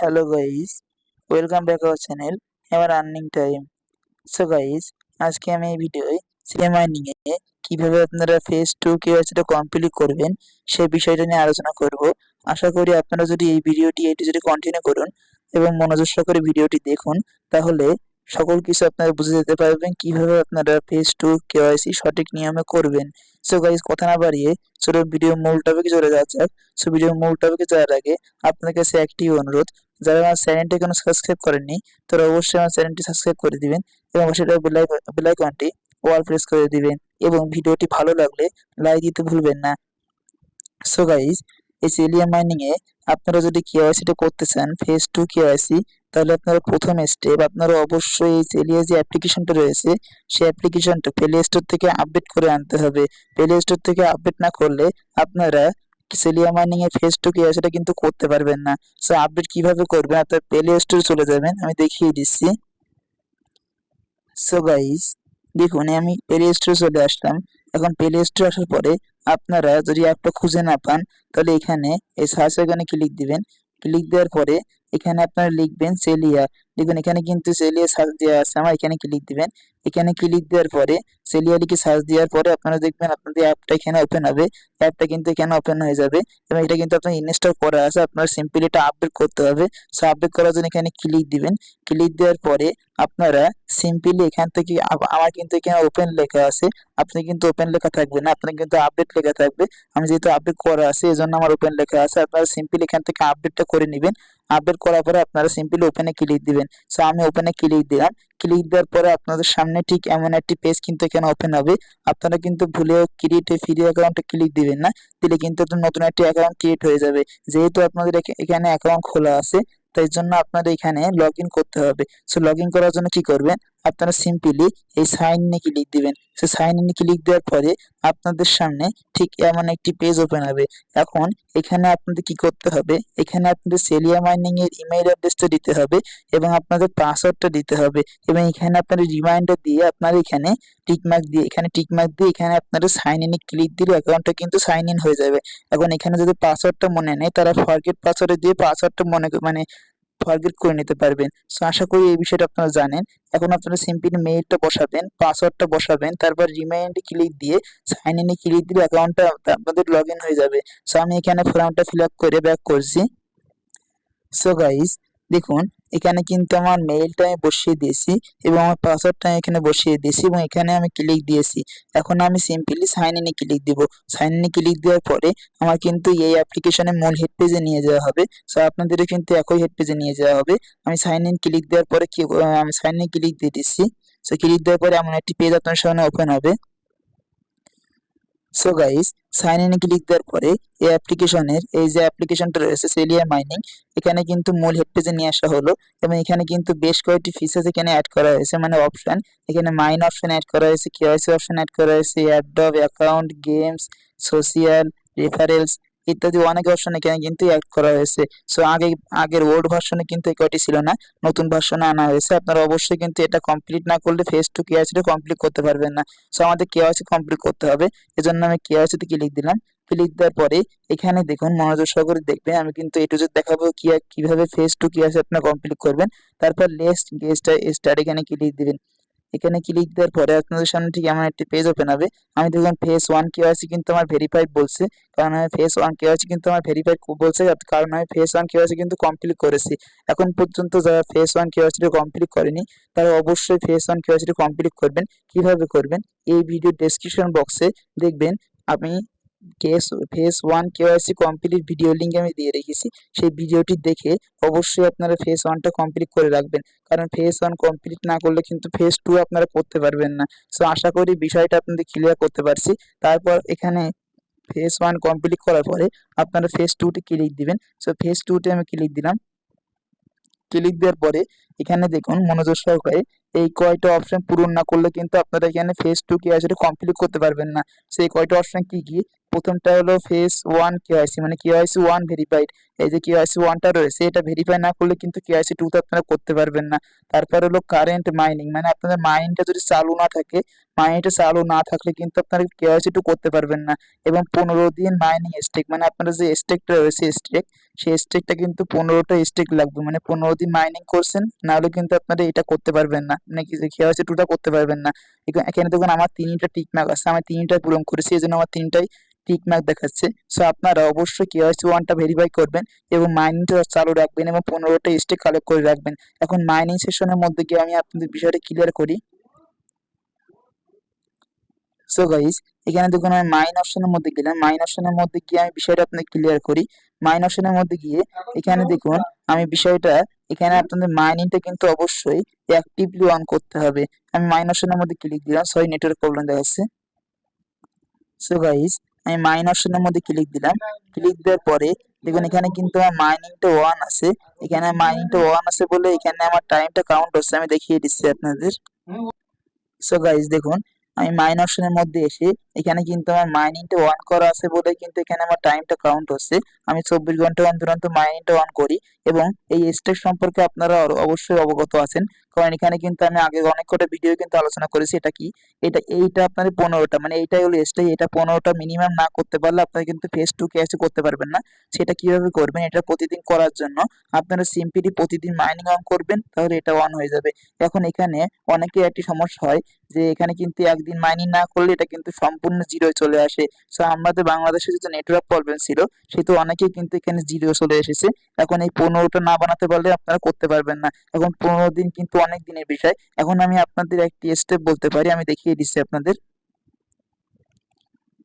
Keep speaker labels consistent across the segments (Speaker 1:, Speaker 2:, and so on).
Speaker 1: Hello guys, welcome back our channel, our earning time. So guys, আজকে আমি এই ভিডিওয়ে CA mining এ কিভাবে আপনারা ফেজ 2 কেওয়াইসিটা কমপ্লিট করবেন সেই বিষয়টা নিয়ে আলোচনা করব। আশা করি আপনারা যদি এই ভিডিওটি যদি কন্টিনিউ করুন এবং মনোযোগ সহকারে ভিডিওটি দেখুন, তাহলে সকল কিছু আপনারা বুঝে যেতে পারবেন কিভাবে আপনারা ফেজ 2 কেওয়াইসি সঠিক নিয়মে করবেন। সো গাইস, কথা না বাড়িয়ে চলুন ভিডিও মূল টপিকে চলে যাওয়া যাক। সো ভিডিও মূল টপিকে যাওয়ার আগে আপনার কাছে একটি অনুরোধ, যারা আমার চ্যানেলটি এখনো সাবস্ক্রাইব করেননি তারা অবশ্যই আমার চ্যানেলটি সাবস্ক্রাইব করে দিবেন এবং সেটা বেল আইকনটি অল প্রেস করে দিবেন এবং ভিডিওটি ভালো লাগলে লাইক দিতে ভুলবেন না। সো গাইস, এই সেলিয়াম মাইনিং এ আপনারা যদি কেওয়াইসিটা করতে চান ফেজ 2 কেওয়াইসি, তাহলে আপনারা প্রথম স্টেপ আপনারা অবশ্যই এই সেলিয়া যে অ্যাপ্লিকেশনটা রয়েছে সেই অ্যাপ্লিকেশনটা প্লে স্টোর থেকে আপডেট করে আনতে হবে। প্লে স্টোর থেকে আপডেট না করলে আপনারা সেলিয়া মাইনিং এ ফেজ 2 কেওয়াইসিটা কিন্তু করতে পারবেন না। সো আপডেট কিভাবে করবেন, আপনারা প্লে স্টোরে চলে যাবেন, আমি দেখিয়ে দিচ্ছি। সো গাইস, দেখুন আমি প্লে স্টোরে চলে আসলাম। এখন প্লে স্টোরে আসার পরে আপনারা যদি অ্যাপটা খুঁজে না পান, তাহলে এখানে এই সার্চ আইকনে ক্লিক দিবেন। ক্লিক দেওয়ার পরে এখানে আপনারা লিখবেন সেলিয়া। দেখুন এখানে কিন্তু সেলিয়া সার্চ দেওয়া আছে, আমার এখানে ক্লিক দিবেন। এখানে ক্লিক দেওয়ার পরে সেলিয়া লিখে সার্চ দেওয়ার পরে আপনারা দেখবেন আপনাদের অ্যাপটা এখানে ওপেন হবে। অ্যাপটা কিন্তু এখানে ওপেন হয়ে যাবে এবং এটা কিন্তু আপনার ইনস্টল করা আছে, আপনার সিম্পলি এটা আপডেট করতে হবে। সো আপডেট করার জন্য এখানে ক্লিক দিবেন। ক্লিক দেওয়ার পরে আপনারা সিম্পলি এখান থেকে আমার কিন্তু এখানে ওপেন লেখা আছে, আপনি কিন্তু ওপেন লেখা থাকবে না, আপনার কিন্তু আপডেট লেখা থাকবে। আমি যেহেতু আপডেট করা আছে এজন্য আমার ওপেন লেখা আছে। আপনারা সিম্পলি এখান থেকে আপডেটটা করে নেবেন। আপডেট করার পরে আপনারা সিম্পলি ওপেনে ক্লিক দিবেন। সো আমি ওপেনে ক্লিক দিলাম। ক্লিক দেওয়ার পরে আপনাদের সামনে ঠিক এমন একটি পেজ কিন্তু এখানে ওপেন হবে। আপনারা কিন্তু ভুলেও ক্রিয়েট এ ফ্রি অ্যাকাউন্টে ক্লিক দিবেন না, দিলে কিন্তু একটা নতুন একটি অ্যাকাউন্ট ক্রিয়েট হয়ে যাবে। যেহেতু আপনাদের এখানে অ্যাকাউন্ট খোলা আছে, তাই জন্য আপনাদের এখানে লগ ইন করতে হবে। সো লগ ইন করার জন্য কি করবেন, আপনারা সিম্পলি এই সাইন ইনে ক্লিক দিবেন। সো সাইন ইনে ক্লিক দেওয়ার পরে আপনাদের সামনে ঠিক এমন একটি পেজ ওপেন হবে। এখন এখানে আপনাদের কি করতে হবে, এখানে আপনাদের সেলিয়া মাইনিং এর ইমেইল অ্যাড্রেসটা দিতে হবে এবং আপনাদের পাসওয়ার্ডটা দিতে হবে এবং এখানে আপনাদের রিমাইন্ডার দিয়ে আপনারা এখানে টিকমার্ক দিয়ে এখানে আপনারা সাইন ইনে ক্লিক দিলে অ্যাকাউন্টটা কিন্তু সাইন ইন হয়ে যাবে। এখন এখানে যদি পাসওয়ার্ডটা মনে নেই, তারা ফরগেট পাসওয়ার্ড দিয়ে পাসওয়ার্ডটা ফরগেট করে নিতে পারবেন। সো আশা করি এই বিষয়টা আপনারা জানেন। এখন আপনারা সিম্পলি মেইলটা বসাবেন, পাসওয়ার্ডটা বসাবেন, তারপর রিমাইন্ড ক্লিক দিয়ে সাইন ইনে ক্লিক দিলে অ্যাকাউন্টটা আপনাদের লগ ইন হয়ে যাবে। সো আমি এখানে ফর্মটা ফিল আপ করে ব্যাক করছি। সো গাইস, দেখুন এখানে কিন্তু আমার মেইলটা আমি বসিয়ে দিয়েছি এবং আমার পাসওয়ার্ডটা এখানে বসিয়ে দিয়েছি এবং এখানে আমি ক্লিক দিয়েছি। এখন আমি সিম্পলি সাইন ইনে ক্লিক দিব। সাইন ইনে ক্লিক দেওয়ার পরে আমার কিন্তু এই অ্যাপ্লিকেশনের মূল হেড পেজে নিয়ে যাওয়া হবে। সো আপনাদেরও কিন্তু একই হেড পেজে নিয়ে যাওয়া হবে। আমি সাইন ইন ক্লিক দেওয়ার পরে আমি সাইন ইন ক্লিক দিয়ে দিচ্ছি। সো ক্লিক দেওয়ার পরে এমন একটি পেজ আপনার সামনে ওপেন হবে। So guys, sign in click দেওয়ার পরে এই অ্যাপ্লিকেশনের এই যে অ্যাপ্লিকেশনটা রয়েছে সেলিয়া মাইনিং, এখানে কিন্তু মূল হেড পেজে নিয়ে আসা হলো এবং এখানে কিন্তু বেশ কয়েকটি ফিচার্স এখানে অ্যাড করা হয়েছে, মানে অপশন। এখানে মাইন অপশন অ্যাড করা হয়েছে, কেওয়াইসি অপশন অ্যাড করা হয়েছে, Adobe account, games, social, referrals ইত্যাদি অনেক অপশন এখানে কিন্তু অ্যাড করা হয়েছে। সো আগের ওল্ড ভার্সনে কিন্তু এই কয়টি ছিল না, নতুন ভার্সনে আনা হয়েছে। আপনারা অবশ্যই কিন্তু এটা কমপ্লিট না করলে ফেজ 2 কেওয়াইসিটা কমপ্লিট করতে পারবেন না। সো আমাদের কেওয়াইসি কমপ্লিট করতে হবে, এজন্য আমি কেওয়াইসি তে ক্লিক দিলাম। ক্লিক দেওয়ার পরে এখানে দেখুন মনোযোগ সহকারে দেখবেন, আমি কিন্তু এ টু জেড দেখাবো কিভাবে ফেজ 2 কেওয়াইসি আপনারা কমপ্লিট করবেন। তারপর লেটস গেট স্টার্ট এখানে ক্লিক দিবেন। এখানে ক্লিক দেওয়ার পরে আপনাদের সামনে ঠিক এমন একটি পেজ ওপেন হবে। আমি দেখুন ফেজ 1 কেওয়াইসি কিন্তু আমার ভেরিফাইড বলছে, কারণ আমি ফেজ 1 কেওয়াইসি কিন্তু আমার ভেরিফাইড বলছে, কারণ আমি ফেজ 1 কেওয়াইসি কিন্তু কমপ্লিট করেছি। এখন পর্যন্ত যারা ফেজ 1 কেওয়াইসি কমপ্লিট করেনি তারা অবশ্যই ফেজ 1 কেওয়াইসি কমপ্লিট করবেন। কিভাবে করবেন, এই ভিডিও ডেসক্রিপশন বক্সে দেখবেন আমি phase 1 KYC complete video link আমি দিয়ে রেখেছি। সেই ভিডিওটি দেখে অবশ্যই আপনারা ফেজ 1টা কমপ্লিট করে রাখবেন, কারণ ফেজ 1 কমপ্লিট না করলে কিন্তু ফেজ 2 আপনারা করতে পারবেন না। সো আশা করি বিষয়টা আপনাদের ক্লিয়ার করতে পারছি। তারপর এখানে ফেজ 1 কমপ্লিট করার পরে আপনারা ফেজ 2 তে ক্লিক দিবেন। সো ফেজ 2 তে আমি ক্লিক দিলাম। ক্লিক দেওয়ার পরে এখানে দেখুন মনোযোগ সহকারে এই কয়টা অপশন পূরণ না করলে কিন্তু আপনারা এখানে ফেজ 2 কেওয়াইসিটা কমপ্লিট করতে পারবেন না। সেই কয়টা অপশন কি কি? প্রথমটা হলো ফেজ 1 কেওয়াইসি, মানে কেওয়াইসি 1 ভেরিফাইড। এই যে কেওয়াইসি 1টা রয়েছে এটা ভেরিফাই না করলে কিন্তু কেওয়াইসি 2 তে আপনারা করতে পারবেন না। তারপর হলো কারেন্ট মাইনিং, মানে আপনাদের মাইনিংটা যদি চালু না থাকে, মাইনিংটা চালু না থাকলে কিন্তু আপনারা কেওয়াইসি 2 করতে পারবেন না। এবং 15 দিন মাইনিং স্টেক, মানে আপনারা যে স্টেকটা রয়েছে স্টেক, সেই স্টেকটা কিন্তু 15টা স্টেক লাগবে, মানে 15 দিন মাইনিং করছেন, না হলে কিন্তু আপনারা এটা করতে পারবেন না, মানে কি কেওয়াইসি 2টা করতে পারবেন না। এখানে দেখুন আমার 3টা টিক মার্ক আছে, আমি 3টাই পূরণ করেছি, এই জন্য আমার 3টাই টিক মার্ক দেখাচ্ছে। সো আপনারা অবশ্যই কেওয়াইসি 1টা ভেরিফাই করবেন এবং মাইনিংটা চালু রাখবেন এবং 15টা স্টেক কালেক্ট করে রাখবেন। এখন মাইনিং সেশনের মধ্যে গিয়ে আমি আপনাদের বিষয়টা ক্লিয়ার করি। সো গাইস, এখানে দেখুন আমি মাইন অপশনের মধ্যে গেলাম, মাইন অপশনের মধ্যে গিয়ে আমি বিষয়টা আপনাকে ক্লিয়ার করি। মাইন অপশনের মধ্যে গিয়ে এখানে দেখুন আমি বিষয়টা, এখানে আপনাদের মাইনিংটা কিন্তু অবশ্যই অ্যাক্টিভলি অন করতে হবে। আমি মাইন অপশনের মধ্যে ক্লিক দিলাম, সরি নেটওয়ার্ক প্রবলেম দেখাচ্ছে। সো গাইস, আমি মাইন অপশনের মধ্যে ক্লিক দিলাম, ক্লিক দেওয়ার পরে দেখুন এখানে কিন্তু আমার মাইনিংটা ওয়ান আছে। এখানে মাইনিংটা ওয়ান আছে বলে এখানে আমার টাইমটা কাউন্ট হচ্ছে, আমি দেখিয়ে দিচ্ছি আপনাদের। সো গাইস দেখুন, আমি মাইন অপশনের মধ্যে এসে এখানে কিন্তু আমার মাইনিংটা অন করা আছে বলে কিন্তু এখানে আমার টাইমটা কাউন্ট হচ্ছে। আমি 24 ঘন্টা অন্তর অন্তর মাইনিংটা অন করি এবং এই স্টেক সম্পর্কে আপনারা অবশ্যই অবগত আছেন, কারণ এখানে কিন্তু আমি আগে অনেক কটা ভিডিও কিন্তু আলোচনা করেছি। এটা কি, এইটা আপনাদের 15টা, মানে এইটাই হলো স্টেক। এটা 15টা মিনিমাম না করতে পারলে আপনারা কিন্তু ফেজ 2 ক্যাশে করতে পারবেন না। সেটা কিভাবে করবেন? এটা প্রতিদিন করার জন্য আপনারা সিম্পলি প্রতিদিন মাইনিং অন করবেন, তাহলে এটা অন হয়ে যাবে। এখন এখানে অনেকের একটি সমস্যা হয় যে এখানে কিন্তু একদিন মাইনিং না করলে এটা কিন্তু সম্পূর্ণ জিরোয় চলে আসে। সো আমাদের বাংলাদেশে যেহেতু নেটওয়ার্ক প্রবলেম ছিল, সেহেতু অনেকেই কিন্তু এখানে জিরো চলে এসেছে। এখন এই 15টা না বানাতে পারলে আপনারা করতে পারবেন না। এখন 15 দিন কিন্তু অনেক দিনের বিষয়। এখন আমি আপনাদের একটি স্টেপ বলতে পারি, আমি দেখিয়ে দিচ্ছি আপনাদের।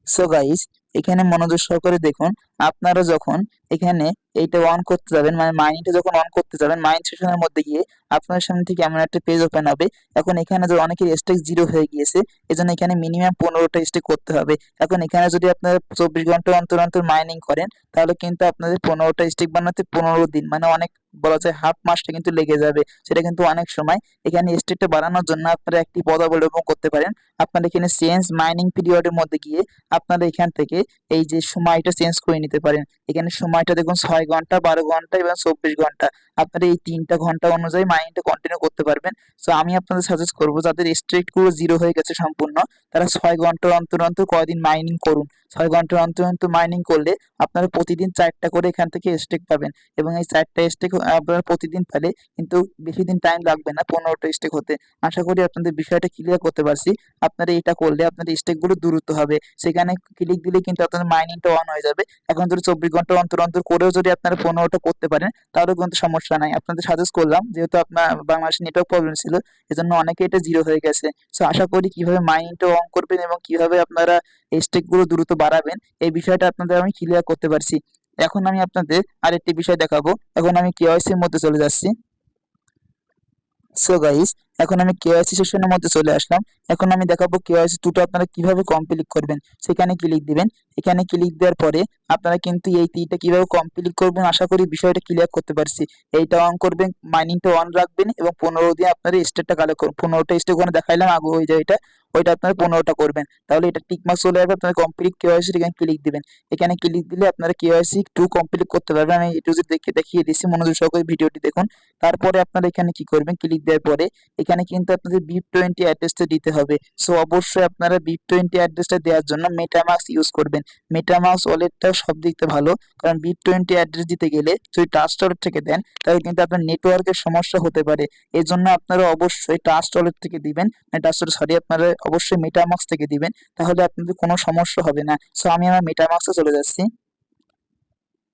Speaker 1: সো গাইস, এখানে মনোযোগ সহকারে দেখুন। আপনারা যখন এখানে এইটা অন করতে যাবেন, মানে মাইনিংটা যখন অন করতে যাবেন, মাইন সেশনের মধ্যে গিয়ে আপনার সামনে থেকে এমন একটা পেজ ওপেন হবে। এখন এখানে যে অনেকের স্টেক জিরো হয়ে গিয়েছে, এজন্য এখানে মিনিমাম 15টা স্টেক করতে হবে। এখন এখানে যদি আপনারা 24 ঘন্টা অন্তর অন্তর মাইনিং করেন, তাহলে কিন্তু আপনাদের 15টা স্টেক বানাতে 15 দিন, মানে অনেক বলা যায় হাফ মাসটা কিন্তু লেগে যাবে। সেটা কিন্তু অনেক সময়। এখানে স্টেকটা বাড়ানোর জন্য আপনারা একটি পদ অবলম্বন করতে পারেন। আপনারা এখানে চেঞ্জ মাইনিং পিরিয়ডের মধ্যে গিয়ে আপনারা এখান থেকে এই যে সময়টা চেঞ্জ করে নিতে পারেন। এখানে সময়টা দেখুন 6 ঘন্টা, 12 ঘন্টা এবং 24 ঘন্টা। আপনারা এই 3টা ঘন্টা অনুযায়ী মাইনিংটা কন্টিনিউ করতে পারবেন। সো আমি আপনাদের সাজেস্ট করব, যাদের স্ট্রেক গুলো জিরো হয়ে গেছে সম্পূর্ণ, তারা 6 ঘন্টা অন্তর অন্তর কয়দিন মাইনিং করুন। 6 ঘন্টা অন্তর অন্তর মাইনিং করলে আপনারা প্রতিদিন 4টা করে এখান থেকে স্টেক পাবেন এবং এই 4টা স্টেক আপনারা প্রতিদিন পেলে কিন্তু বেশি দিন টাইম লাগবে না 15টা স্টেক হতে। আশা করি আপনাদের বিষয়টা ক্লিয়ার করতে পারছি। আপনারা এটা করলে আপনাদের স্টেক গুলো দ্রুত হবে। সেখানে ক্লিক দিলে কিন্তু আপনাদের মাইনিংটা অন হয়ে যাবে। এখন যদি 24 ঘন্টা অন্তর অন্তর করেও যদি আপনারা 15টা করতে পারেন, তাহলে কিন্তু সমস্যা নাই। আপনাদের সাজেস্ট করলাম, যেহেতু আপনার বাংলাদেশে নেটওয়ার্ক প্রবলেম ছিল, এজন্য অনেকে এটা জিরো হয়ে গেছে। সো আশা করি কিভাবে মাইনিংটা অন করবেন এবং কিভাবে আপনারা স্টেক গুলো দ্রুত বাড়াবেন, এই বিষয়টা আপনাদের আমি ক্লিয়ার করতে পারছি। এখন আমি আপনাদের আরেকটি বিষয় দেখাবো। এখন আমি কেওয়াইসি এর মধ্যে চলে যাচ্ছি। সো গাইস, এখন আমি কেওয়াইসি সেশনের মধ্যে চলে আসলাম। এখন আমি দেখাবো কেওয়াইসি 2টা আপনারা কিভাবে কমপ্লিট করবেন। সেখানে ক্লিক দিবেন। এখানে ক্লিক দেওয়ার পরে আপনারা কিন্তু এই 3টা কিভাবে কমপ্লিট করবেন, আশা করি বিষয়টা ক্লিয়ার করতে পারছি। এইটা অন করবেন, মাইনিংটা অন রাখবেন এবং 15 দিয়ে আপনারা স্টেটটা কালেক্ট করুন। 15টা স্টেক ওখানে দেখাইলাম আগে, ওই যে ওইটা আপনারা 15টা করবেন, তাহলে এটা টিক মার্ক চলে আসবে। আপনারা কমপ্লিট কেওয়াইসি এখানে ক্লিক দিবেন। এখানে ক্লিক দিলে আপনারা কেওয়াইসি 2 কমপ্লিট করতে পারবেন। আমি একটু যদি দেখিয়ে দিচ্ছি, মনোযোগ সহকারে ভিডিওটি দেখুন। তারপরে আপনারা এখানে কি করবেন, ক্লিক দেওয়ার পরে এখানে কিন্তু আপনাদের BIP20 অ্যাড্রেসটা দিতে হবে। সো অবশ্যই আপনারা BIP20 অ্যাড্রেসটা দেওয়ার জন্য মেটামাস্ক ইউজ করবেন। মেটামাস্ক ওয়ালেটটা সব দিক থেকে ভালো, কারণ BIP20 অ্যাড্রেস দিতে গেলে যদি ট্রাস্ট ওয়ালেট থেকে দেন, তাহলে কিন্তু আপনার নেটওয়ার্কের সমস্যা হতে পারে। এই জন্য আপনারা অবশ্যই ট্রাস্ট ওয়ালেট থেকে দিবেন, আপনারা অবশ্যই মেটামাস্ক থেকে দিবেন, তাহলে আপনাদের কোনো সমস্যা হবে না। সো আমি আমার মেটামাস্কে চলে যাচ্ছি।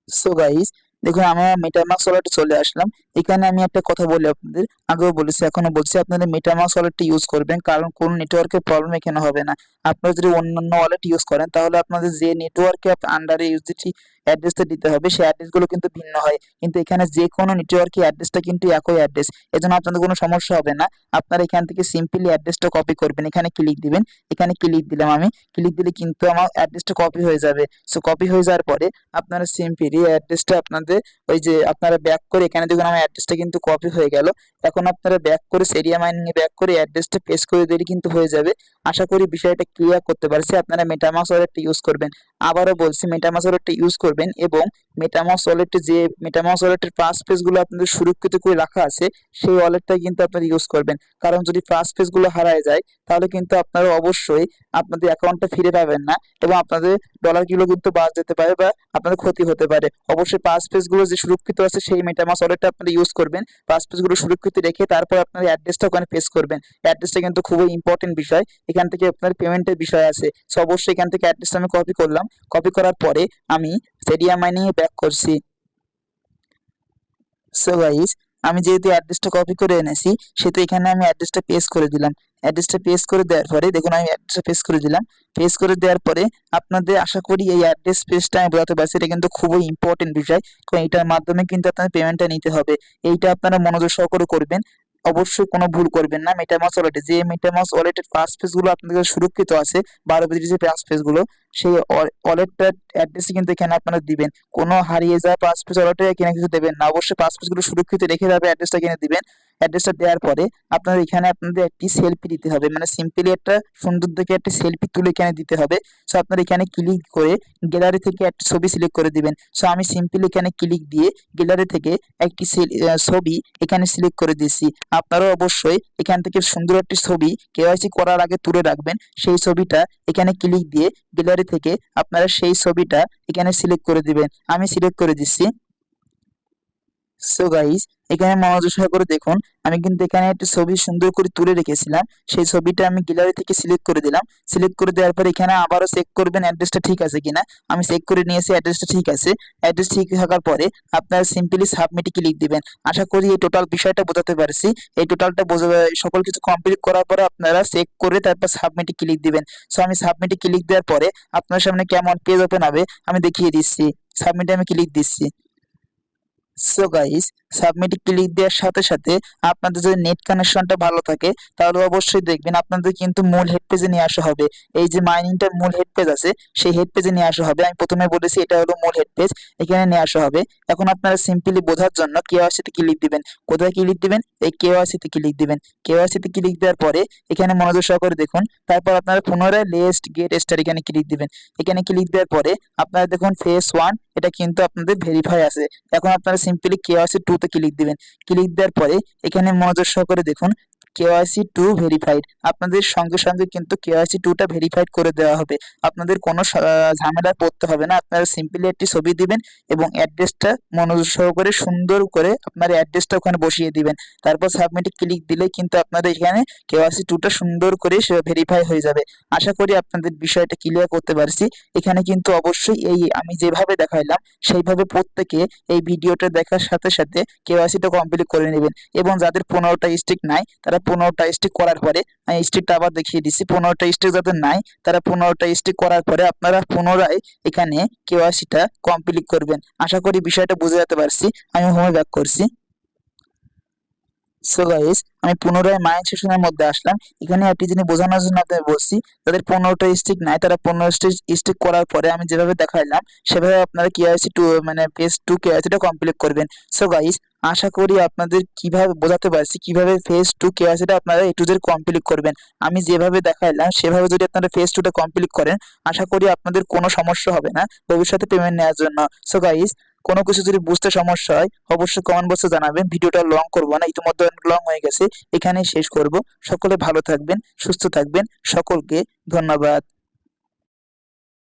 Speaker 1: সো গাইস দেখুন, আমি আমার মেটামাস্ক ওয়ালেটে চলে আসলাম। এখানে আমি একটা কথা বলি আপনাদের, আগেও বলেছি এখনো বলছি, আপনাদের মেটামাস্ক ওয়ালেটটা ইউজ করবেন, কারণ কোন নেটওয়ার্কের প্রবলেম এখানে হবে না। আপনারা যদি অন্যান্য ওয়ালেট ইউজ করেন, তাহলে আপনাদের যে নেটওয়ার্কে আন্ডারে ইউজিটি অ্যাড্রেসটা দিতে হবে সেই অ্যাড্রেসগুলো কিন্তু ভিন্ন হয়, কিন্তু এখানে যে কোনো নেটওয়ার্কের অ্যাড্রেসটা কিন্তু একই অ্যাড্রেস, এজন্য আপনাদের কোনো সমস্যা হবে না। আপনারা এখান থেকে সিম্পলি অ্যাড্রেসটা কপি করবেন, এখানে ক্লিক দিবেন, এখানে ক্লিক দিলাম আমি, ক্লিক দিলে কিন্তু আমার অ্যাড্রেসটা কপি হয়ে যাবে। সো কপি হয়ে যাওয়ার পরে আপনারা সিম্পলি অ্যাড্রেসটা আপনাদের ওই যে আপনারা ব্যাক করে এখানে দেখুন আমার অ্যাড্রেসটা কিন্তু কপি হয়ে গেল। এখন আপনারা ব্যাক করে সেরিয়া মাইনিং এ ব্যাক করে অ্যাড্রেসটা পেস্ট করে দিলে কিন্তু হয়ে যাবে। আশা করি বিষয়টা ক্লিয়ার করতে পারছি। আপনারা মেটামাস্ক ওয়ালেটটা ইউজ করবেন, আবারও বলছি মেটামাস্ক ওয়ালেটটা ইউজ করবেন এবং মেটামাস্ক ওয়ালেটে যে মেটামাস্ক ওয়ালেটের পাস পেজগুলো আপনাদের সুরক্ষিত করে রাখা আছে সেই ওয়ালেটটাই কিন্তু আপনারা ইউজ করবেন, কারণ যদি পাস পেজগুলো হারায় যায় তাহলে কিন্তু আপনারা অবশ্যই আপনাদের অ্যাকাউন্টটা ফিরে পাবেন না এবং আপনাদের ডলারগুলো কিন্তু বাদ যেতে পারে বা আপনাদের ক্ষতি হতে পারে। অবশ্যই পাস পেজগুলো যে সুরক্ষিত আছে সেই মেটামাস্ক ওয়ালেটটা আপনারা ইউজ করবেন, পাস পেজগুলো সুরক্ষিত রেখে তারপর আপনার অ্যাড্রেসটা ওখানে পেস্ট করবেন। অ্যাড্রেসটা কিন্তু খুবই ইম্পর্টেন্ট বিষয়, এখান থেকে আপনার পেমেন্টের বিষয় আছে। সো অবশ্যই এখান থেকে অ্যাড্রেসটা আমি কপি করলাম, কপি করার পরে আমি সেরিয়া মাইনিং এ ব্যাক করছি। সো গাইস, আমি যেহেতু অ্যাড্রেসটা কপি করে এনেছি সেহেতু এখানে আমি অ্যাড্রেসটা পেস্ট করে দিলাম। অ্যাড্রেসটা পেস্ট করে দেওয়ার পরে দেখুন আমি অ্যাড্রেসটা পেস্ট করে দিলাম। পেস্ট করে দেওয়ার পরে আপনাদের আশা করি এই অ্যাড্রেস পেজটা আমি বোঝাতে পারছি, এটা কিন্তু খুবই ইম্পর্টেন্ট বিষয়, কারণ এটার মাধ্যমে কিন্তু আপনাদের পেমেন্টটা নিতে হবে। এইটা আপনারা মনোযোগ সহকারে করবেন, অবশ্যই কোনো ভুল করবেন না। মেটামাস্ক ওয়ালেটে যে মেটামাস্ক ওয়ালেটের পাস পেজগুলো আপনাদের সুরক্ষিত আছে 12 বিজিটের যে পাস পেজগুলো সেই ওয়ালেটটার অ্যাড্রেস কিন্তু এখানে আপনারা দিবেন। কোনো হারিয়ে যাওয়া পাস পেজ ওয়ালেটে এখানে কিছু দেবেন না, অবশ্যই পাস পেজগুলো সুরক্ষিত রেখে যাবে অ্যাড্রেসটা এখানে দিবেন। অ্যাড্রেসটা দেওয়ার পরে আপনাদের এখানে আপনাদের একটি সেলফি দিতে হবে, মানে সিম্পলি একটা সুন্দর দেখে একটা সেলফি তুলে এখানে দিতে হবে। সো আপনারা এখানে ক্লিক করে গ্যালারি থেকে একটা ছবি সিলেক্ট করে দিবেন। সো আমি সিম্পলি এখানে ক্লিক দিয়ে গ্যালারি থেকে একটি ছবি এখানে সিলেক্ট করে দিয়েছি। আপনারাও অবশ্যই এখান থেকে সুন্দর একটি ছবি কেওয়াইসি করার আগে তুলে রাখবেন, সেই ছবিটা এখানে ক্লিক দিয়ে গ্যালারি থেকে আপনারা সেই ছবিটা এখানে সিলেক্ট করে দিবেন। আমি সিলেক্ট করে দিচ্ছি। সো গাইস, এখানে মনোযোগ সহকারে দেখুন, আমি কিন্তু এখানে একটা ছবি সুন্দর করে তুলে রেখেছিলাম, সেই ছবিটা আমি গ্যালারি থেকে সিলেক্ট করে দিলাম। সিলেক্ট করে দেওয়ার পর এখানে আবারও চেক করবেন অ্যাড্রেসটা ঠিক আছে কিনা। আমি চেক করে নিয়েছি অ্যাড্রেসটা ঠিক আছে। অ্যাড্রেস ঠিক থাকার পরে আপনারা সিম্পলি সাবমিটে ক্লিক দিবেন। আশা করি এই টোটাল বিষয়টা বোঝাতে পারছি। এই টোটালটা সকল কিছু কমপ্লিট করার পরে আপনারা চেক করে তারপর সাবমিটে ক্লিক দিবেন। সো আমি সাবমিটে ক্লিক দেওয়ার পরে আপনার সামনে কেমন পেজ ওপেন হবে আমি দেখিয়ে দিচ্ছি। সাবমিটে আমি ক্লিক দিচ্ছি। সো গাইস, সাবমিটে ক্লিক দেওয়ার সাথে সাথে আপনাদের যদি নেট কানেকশনটা ভালো থাকে তাহলে অবশ্যই দেখবেন আপনাদের কিন্তু মূল হেড পেজে নিয়ে আসা হবে। এই যে মাইনিংটার মূল হেড পেজ আছে সেই হেড পেজে নিয়ে আসা হবে। আমি প্রথমে বলেছি এটা হলো মূল হেড পেজ, এখানে নিয়ে আসা হবে। এখন আপনারা সিম্পলি বোঝার জন্য কেওয়াইসি তে ক্লিক দিবেন। কোথায় ক্লিক দিবেন? এই কেওয়াইসি তে ক্লিক দিবেন। কেওয়াইসি তে ক্লিক দেওয়ার পরে এখানে মনোযোগ সহকারে দেখুন, তারপর আপনারা পুনরায় লেস্ট গেট স্টার এখানে ক্লিক দিবেন। এখানে ক্লিক দেওয়ার পরে আপনারা দেখুন ফেস 1 এটা কিন্তু আপনাদের ভেরিফাই আছে। এখন আপনারা সিম্পলি কেওয়াইসি 2 তে ক্লিক দিবেন। ক্লিক দেওয়ার পরে এখানে মনোযোগ সহকারে দেখুন কেওয়াইসি 2 ভেরিফাইড, আপনাদের সঙ্গে সঙ্গে কিন্তু কেওয়াইসি 2 টা ভেরিফাইড করে দেওয়া হবে। আপনাদের কোনো ঝামেলায় পড়তে হবে না। আপনারা সিম্পলি একটি ছবি দিবেন এবং অ্যাড্রেসটা মনোযোগ সহকারে সুন্দর করে আপনার অ্যাড্রেসটা ওখানে বসিয়ে দিবেন। তারপর সাবমিটে ক্লিক দিলে কিন্তু আপনাদের এখানে কেওয়াইসি 2 টা সুন্দর করে ভেরিফাই হয়ে যাবে। আশা করি আপনাদের বিষয়টা ক্লিয়ার করতে পারছি। এখানে কিন্তু অবশ্যই এই আমি যেভাবে দেখাইলাম সেইভাবে প্রত্যেকে এই ভিডিওটা দেখার সাথে সাথে কেওয়াইসিটা কমপ্লিট করে নেবেন এবং যাদের 15টা স্টিক নাই তারা 15টা স্টিক করার পরে আমি স্টিকটা আবার দেখিয়ে দিচ্ছি। 15টা স্টিক যাদের নাই তারা 15টা স্টিক করার পরে আপনারা পুনরায় এখানে কেওয়াইসিটা কমপ্লিট করবেন। আশা করি বিষয়টা বুঝে যেতে পারছি। আমি হোমে ব্যাক করছি। সো গাইস, আমি পুনরায় মাইন্ড সেশনের মধ্যে আসলাম। এখানে একটি জিনিস বোঝানোর জন্য আপনাদের বলছি, যাদের 15টা স্টিক নাই তারা 15টা স্টিক করার পরে আমি যেভাবে দেখাইলাম সেভাবে আপনারা কেওয়াইসি 2 মানে ফেজ 2 কেওয়াইসিটা কমপ্লিট করবেন। সো গাইস, আশা করি আপনাদের কিভাবে বোঝাতে পারছি কিভাবে ফেজ 2 কেওয়াইসিটা আপনারা এ টু জেড কমপ্লিট করবেন। আমি যেভাবে দেখাইলাম সেভাবে যদি আপনারা ফেজ 2টা কমপ্লিট করেন আশা করি আপনাদের কোনো সমস্যা হবে না ভবিষ্যতে পেমেন্ট নেওয়ার জন্য। সো গাইস, কোনো কিছু যদি বুঝতে সমস্যা হয় অবশ্যই কমেন্ট বক্সে জানাবেন। ভিডিওটা লং করব না, ইতিমধ্যে অনেক লং হয়ে গেছে, এখানেই শেষ করব। সকলে ভালো থাকবেন, সুস্থ থাকবেন, সকলকে ধন্যবাদ।